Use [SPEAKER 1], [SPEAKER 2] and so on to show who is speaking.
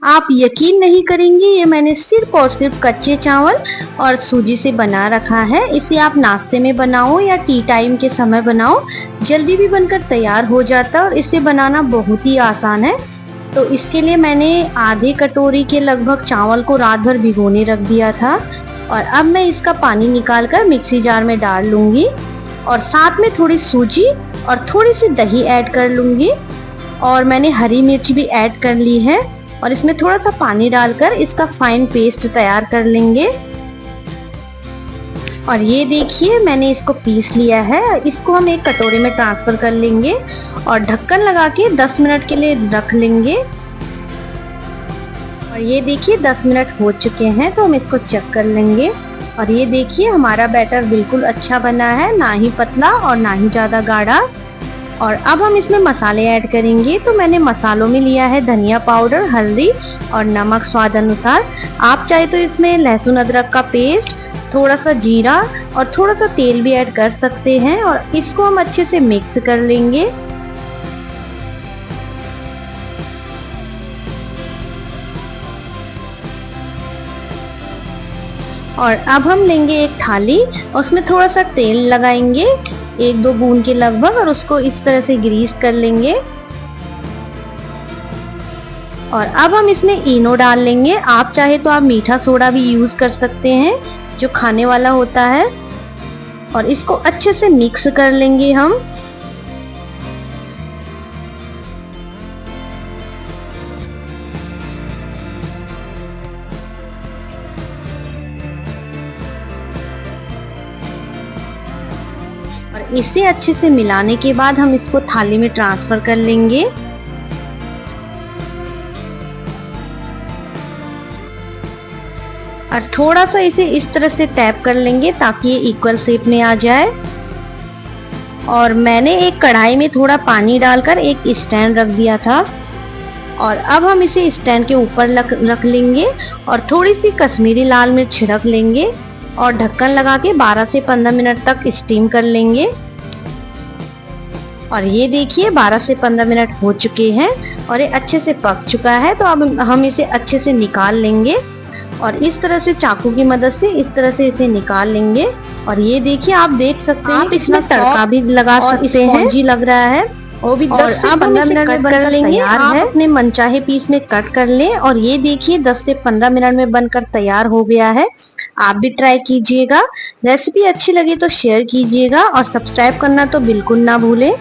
[SPEAKER 1] आप यकीन नहीं करेंगे, ये मैंने सिर्फ और सिर्फ कच्चे चावल और सूजी से बना रखा है। इसे आप नाश्ते में बनाओ या टी टाइम के समय बनाओ, जल्दी भी बनकर तैयार हो जाता है और इसे बनाना बहुत ही आसान है। तो इसके लिए मैंने आधे कटोरी के लगभग चावल को रात भर भिगोने रख दिया था और अब मैं इसका पानी निकाल कर मिक्सी जार में डाल लूँगी और साथ में थोड़ी सूजी और थोड़ी सी दही ऐड कर लूँगी और मैंने हरी मिर्च भी ऐड कर ली है और इसमें थोड़ा सा पानी डालकर इसका फाइन पेस्ट तैयार कर लेंगे। और ये देखिए मैंने इसको पीस लिया है। इसको हम एक कटोरे में ट्रांसफर कर लेंगे और ढक्कन लगा के 10 मिनट के लिए रख लेंगे। और ये देखिए 10 मिनट हो चुके हैं तो हम इसको चेक कर लेंगे। और ये देखिए हमारा बैटर बिल्कुल अच्छा बना है, ना ही पतला और ना ही ज़्यादा गाढ़ा। और अब हम इसमें मसाले ऐड करेंगे। तो मैंने मसालों में लिया है धनिया पाउडर, हल्दी और नमक स्वाद अनुसार। आप चाहे तो इसमें लहसुन अदरक का पेस्ट, थोड़ा सा जीरा और थोड़ा सा तेल भी ऐड कर सकते हैं और इसको हम अच्छे से मिक्स कर लेंगे। और अब हम लेंगे एक थाली, उसमें थोड़ा सा तेल लगाएंगे, 1-2 बूंद के लगभग, और उसको इस तरह से ग्रीस कर लेंगे। और अब हम इसमें इनो डाल लेंगे। आप चाहे तो आप मीठा सोडा भी यूज कर सकते हैं जो खाने वाला होता है। और इसको अच्छे से मिक्स कर लेंगे हम। और इसे अच्छे से मिलाने के बाद हम इसको थाली में ट्रांसफर कर लेंगे। और थोड़ा सा इसे इस तरह से टैप कर लेंगे ताकि ये इक्वल शेप में आ जाए। और मैंने एक कढ़ाई में थोड़ा पानी डालकर एक स्टैंड रख दिया था और अब हम इसे स्टैंड के ऊपर रख लेंगे और थोड़ी सी कश्मीरी लाल मिर्च छिड़क लेंगे और ढक्कन लगा के 12 से 15 मिनट तक स्टीम कर लेंगे। और ये देखिए 12 से 15 मिनट हो चुके हैं और ये अच्छे से पक चुका है। तो अब हम इसे अच्छे से निकाल लेंगे और इस तरह से चाकू की मदद से इस तरह से इसे निकाल लेंगे। और ये देखिए आप देख सकते हैं इसमें तड़का भी लगा सकते हैं, जी लग रहा है वो भी 10 से 15 मिनट में कर लेंगे। आप अपने मनचाहे पीस में कट कर लें। और ये देखिए 10 से 15 मिनट में बनकर तैयार हो गया है। आप भी ट्राई कीजिएगा। रेसिपी अच्छी लगी तो शेयर कीजिएगा और सब्सक्राइब करना तो बिल्कुल ना भूलें।